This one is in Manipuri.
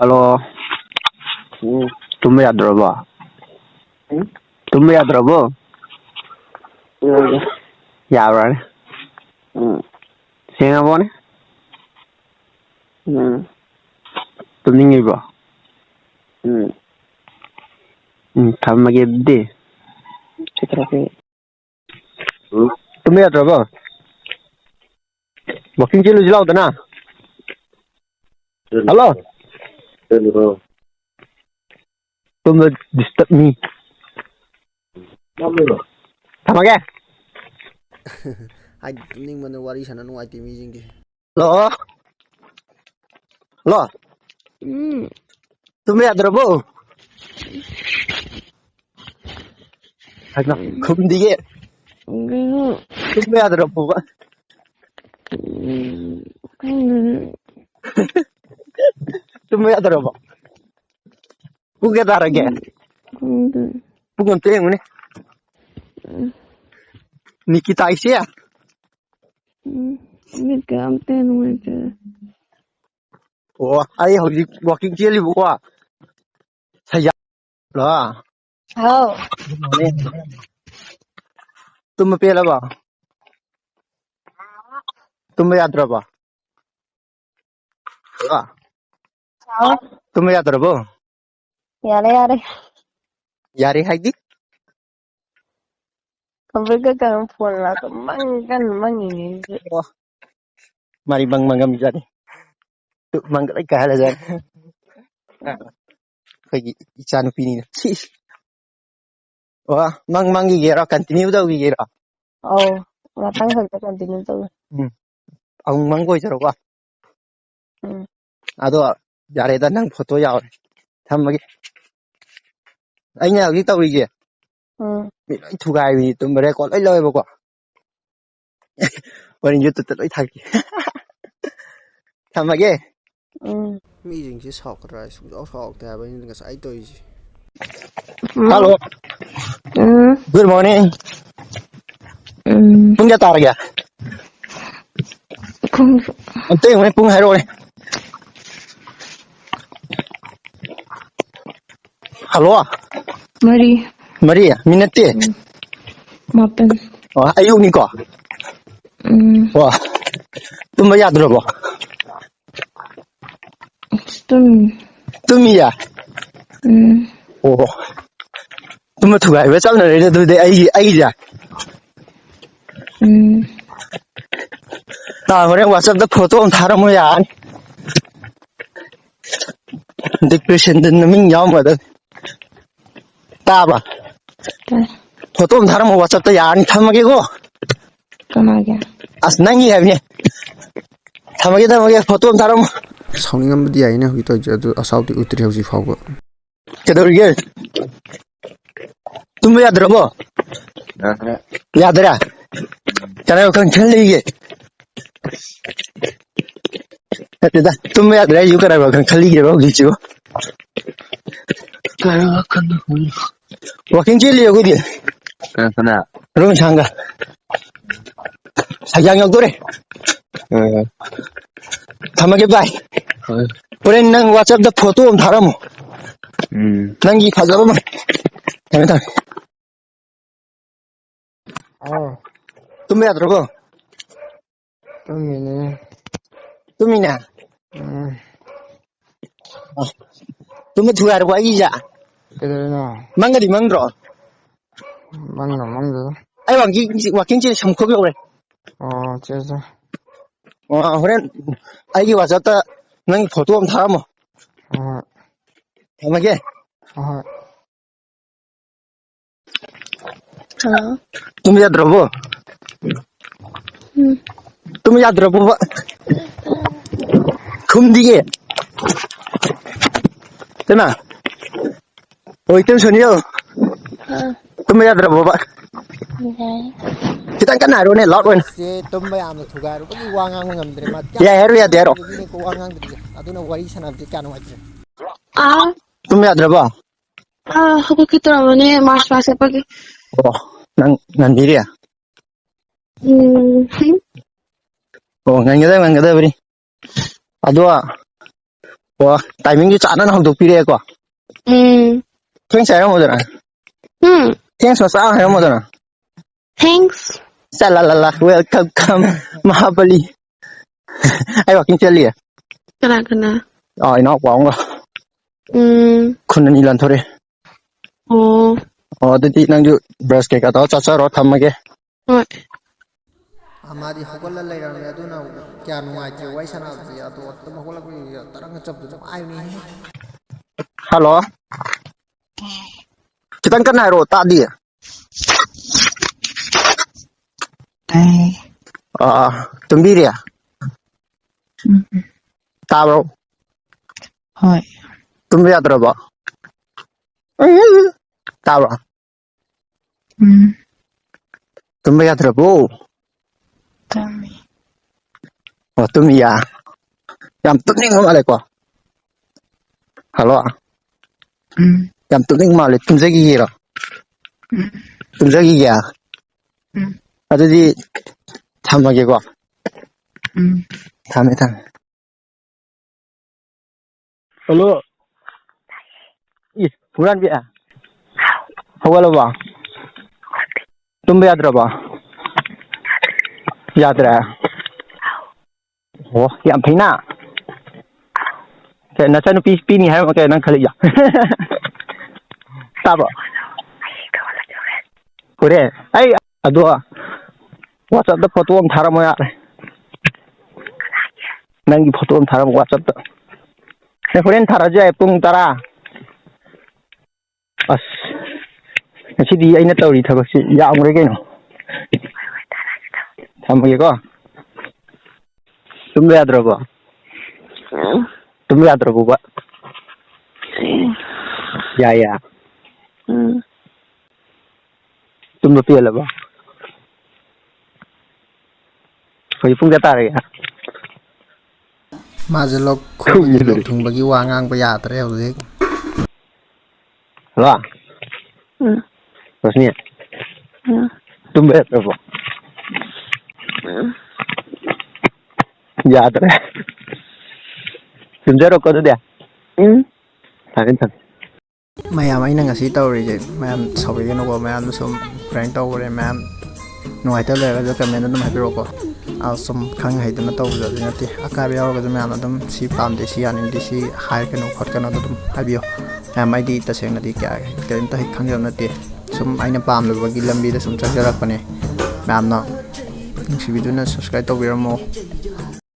Halo, tumbe yadrabo. Tumbe yadrabo. Yabra. Senga bone. Tumningibo. Thamage de. Tumbe yadrabo. Walking chelu jilao dana. Hello. Hello. Don't disturb me. Thamage. I think when the worries and no IT meeting. Hello. Hello. Tumbe yadrabo. Hagna khumdige. Tumbe yadrabo. Tumbe yadrabo. Puga darage. Pugon tengune. Nikita isia. Oh, ai hojik walking cheli bukwa. Saya. La. Hao. Tumbe pela ba. Tumbe yadrabo. La. Hao. Tumbe yadrabo. Yare. Yari haidi. Kumbaga kan phone la ko mangi. Oh, mari bang mangam jadi. Tu mangkai kahala jadi. Kagi ican pini. Wah, mangi gera continue daw gera. Oh, matang sa continue to. Ang manggoy jaro wa. Ado yare da nang photo yaw. Thamage. Anh hojik tawrige. Bị lỗi thu gai vì tụi mình có lỗi lơi bao quả.วันนี้ตุ่ลอยทักทำมาเก้ Meeting is hawk rice without hawk to have anything as I do. Hello. Good morning. ปุ้งจะต่ออะไรอ่ะอันเต้งไหมปุ้งไฮโร่เนี่ยฮัลโหล Maria มินเต้ Mapen. อ๋ออายุนี่ก่อว้าตุ้มไม่อยากดูหรอ Stumi. ตุ้มมีอ่ะโอ้ตุ้มมาถูกไอ้เว้ยเจ้าหน่อยเดี๋ยวดูเดี๋ยวไอ้จ้ะวันนี้ว่าจะได้โฟโต้ถ่ายมาอย่างเด็กเพรสเซนต์นั่นมิ่งยาวมาเด้อตาบ่โฟโต้ถ่ายมาว่าจะได้อย่างทำมาเกี่ยวKamaga. as nangi ya ni thamage photo tharam Sounding of the Ina who told you to assault the Utri House Fogo. kedorige tum yadrabo yadra kana kan khallige da tum yadra yu kara kan khallige ba gichu kara kan walking jeli yogi di Kana. rum changa 사장 역도래. 담하게 봐. 우리 난 왓츠앱 포토 좀 달아모. 난기 가져오면. 잘했다. tumbe 들어고. tum이냐. tumbe 두가르고 이자. 그래나 망가디 망들어. 망나 아이 와킹지 참고비 오래. 제자 그래 아이기 와서다 난 포토 좀 달아모. 담하게. tumbe 들어보. tumbe 들어보. 금디게. 되나? 어이템 손이요. tumbe 들어보 봐. Kita kan naruh nih lot wen. Si Tumba am the Tugar, but you wang on them. Ya heru ya dero. I don't know what is an African watcher. Tumbe 들어봐. Ako kita naman mas pagi. Nan diri ya. nggak beri. Aduh, ꯑꯣ ꯇꯥꯏꯃꯤꯡꯁꯨ ꯆꯥꯟꯅꯅ ꯍꯧꯗꯣꯛꯄꯤꯔꯛꯑꯦꯀꯣ ꯊꯦꯡꯁ ꯍꯥꯏꯔꯝꯃꯣꯗꯅ ꯊꯦꯡꯁ ꯃꯆꯥ ꯑꯃ ꯍꯥꯏꯔꯝꯃꯣꯗꯅ Thanks. ꯆꯠꯂ ꯋꯦꯜꯀꯝ ꯀꯝ ꯃꯍꯥꯕꯂꯤ ꯑꯩ ꯋꯥꯛꯀꯤꯡ ꯆꯠꯂꯤꯌꯦ Kena. ꯏꯅꯥꯎꯄꯥ ꯑꯃꯒ ꯈꯨꯟ ꯑꯅꯤ ꯂꯥꯟꯊꯣꯔꯛꯑꯦ Oh. ꯑꯗꯨꯗꯤ ꯅꯪꯁꯨ ꯕ꯭ꯔꯁ ꯀꯩꯀꯥ ꯇꯧꯔ ꯆꯠꯆꯔꯣ ꯊꯝꯃꯒꯦ Hoi. ꯃꯥꯗꯤ ꯍꯧꯒꯠꯂ ꯂꯩꯔꯝꯃꯦ ꯑꯗꯨꯅ ꯀꯌꯥ ꯅꯨꯡꯉꯥꯏꯇ꯭ꯔꯦ ꯋꯥꯔꯤ ꯁꯥꯟꯅꯕꯁꯦ ꯑꯗꯣ ꯑꯗꯨꯝ ꯍꯧꯒꯠꯂꯛꯄꯒꯤ ꯇꯔꯪꯒ ꯆꯠꯄꯗꯣ ꯅꯨꯡꯉꯥꯏꯕꯅꯤꯍꯦ ꯍꯜꯂꯣ ꯈꯤꯇꯪ ꯀꯟꯅ ꯍꯥꯏꯔꯛꯑꯣ ꯇꯥꯗꯤꯌꯦ ꯇꯨꯝꯕꯤꯔꯤ ꯇꯥꯕ꯭ꯔꯣ ꯍꯣꯏ ꯇꯨꯝꯕ ꯌꯥꯗ꯭ꯔꯕꯣ ꯇꯥꯕ꯭ꯔꯣ ꯇꯨꯝꯕ ꯌꯥꯗ꯭ꯔꯕꯣ ꯇꯝꯃꯤ ꯇꯨꯝꯃꯤꯌꯥ ꯌꯥꯝ ꯇꯨꯝꯅꯤꯡꯕ ꯃꯥꯜꯂꯦꯀꯣ ꯍꯜꯂꯣ ꯌꯥꯝ ꯇꯨꯝꯅꯤꯡ ꯃꯥꯜꯂꯦ ꯇꯨꯝꯖꯈꯤꯒꯦꯔꯣ ꯇꯨꯝꯖꯈꯤꯒꯦ ꯑꯗꯨꯗꯤ ꯊꯝꯃꯒꯦꯀꯣ ꯊꯝꯃꯦ ꯍꯜꯂꯣ ꯍꯨꯔꯥꯟꯕꯤ ꯍꯧꯒꯠꯂꯕꯣ ꯇꯨꯝꯕ ꯌꯥꯗ꯭ꯔꯕꯣ ꯌꯥꯗ꯭ꯔꯦ ꯑꯣ ꯌꯥꯝ ꯐꯩꯅ ꯅꯆꯥꯅꯨꯄꯤ ꯄꯤꯅꯤ ꯍꯥꯏꯔꯝꯃ ꯀꯩꯅꯣ ꯅꯪ ꯈꯜꯂꯤꯁꯦ ꯇꯥꯕ꯭ꯔꯣ ꯍꯣꯔꯦꯟ ꯑꯩ ꯑꯗꯣ ꯋꯥꯆꯞꯇ ꯐꯣꯇꯣ ꯑꯃ ꯊꯥꯔꯝꯃꯣ ꯌꯥꯔꯦ ꯅꯪꯒꯤ ꯐꯣꯇꯣ ꯑꯃ ꯊꯥꯔꯝꯃꯣ ꯋꯥꯆꯞꯇ ꯍꯣꯔꯦꯟ ꯊꯥꯔꯛꯑꯁꯨ ꯌꯥꯏ ꯄꯨꯡ 10 ꯑꯁ ꯉꯁꯤꯗꯤ ꯑꯩꯅ ꯇꯧꯔꯤ ꯊꯕꯛꯁꯤ ꯌꯥꯝꯈ꯭ꯔꯦ ꯀꯩꯅꯣ ꯊꯝꯃꯒꯦꯀꯣ ꯇꯨꯝꯕ ꯌꯥꯗ꯭ꯔꯕꯣ ꯇꯨꯝꯕ ꯌꯥꯗ꯭ꯔꯕꯣꯕ ꯌꯥꯏꯌꯦ ꯇꯨꯝꯕ ꯄꯦꯜꯂꯕꯣ ꯍꯧꯖꯤꯛ ꯄꯨꯡ ꯀꯌꯥ ꯇꯥꯔꯒꯦ ꯃꯥꯁꯦ ꯂꯣꯛ ꯈꯨꯕꯒꯤ ꯂꯣꯛ ꯊꯨꯡꯕꯒꯤ ꯋꯥ ꯉꯥꯡꯕ ꯌꯥꯗ꯭ꯔꯦ ꯍꯧꯖꯤꯛ ꯍꯜꯂꯣ ꯔꯣꯁꯅꯤ ꯇꯨꯝꯕ ꯌꯥꯗ꯭ꯔꯕꯣ ꯌꯥꯗ꯭ꯔꯦ ꯇꯨꯝꯖꯔꯣꯀꯣ ꯑꯗꯨꯗꯤ ꯊꯝꯃꯦ ꯃꯌꯥꯝ ꯑꯩꯅ ꯉꯁꯤ ꯇꯧꯔꯤꯁꯦ ꯃꯌꯥꯝ ꯁꯥꯎꯕꯤꯒꯅꯨꯀꯣ ꯃꯌꯥꯝꯗꯣ ꯁꯨꯝ ꯄ꯭ꯔꯦꯡ ꯇꯧꯈ꯭ꯔꯦ ꯃꯌꯥꯝ ꯅꯨꯡꯉꯥꯏꯇꯕ ꯂꯩꯔꯒꯁꯨ ꯀꯃꯦꯟꯗ ꯑꯗꯨꯝ ꯍꯥꯏꯕꯤꯔꯛꯑꯣꯀꯣ ꯁꯨꯝ ꯈꯪ ꯍꯩꯗꯅ ꯇꯧꯕꯗꯤ ꯅꯠꯇꯦ ꯑꯀꯥꯏꯕ ꯌꯥꯎꯔꯒꯁꯨ ꯃꯌꯥꯝꯅ ꯑꯗꯨꯝ ꯁꯤ ꯄꯥꯝꯗꯦ ꯁꯤ ꯌꯥꯅꯤꯡꯗꯦ ꯁꯤ ꯍꯥꯏꯔꯛꯀꯅꯨ ꯈꯣꯠꯀꯅꯨ ꯑꯗꯨꯝ ꯍꯥꯏꯕꯤꯌꯨ ꯃꯌꯥꯝ ꯑꯩꯗꯤ ꯇꯁꯦꯡꯅꯗꯤ ꯀꯔꯤꯝꯇ ꯈꯪꯖꯕ ꯅꯠꯇꯦ ꯁꯨꯝ ꯑꯩꯅ ꯄꯥꯝꯂꯨꯕꯒꯤ ꯂꯝꯕꯤꯗ ꯁꯨꯝ ꯆꯠꯆꯔꯛꯄꯅꯦ ꯃꯌꯥꯝꯅ ꯅꯨꯡꯁꯤꯕꯤꯗꯨꯅ ꯁꯞꯁꯀ꯭ꯔꯥꯏꯕ ꯇꯧꯕꯤꯔꯝꯃꯣ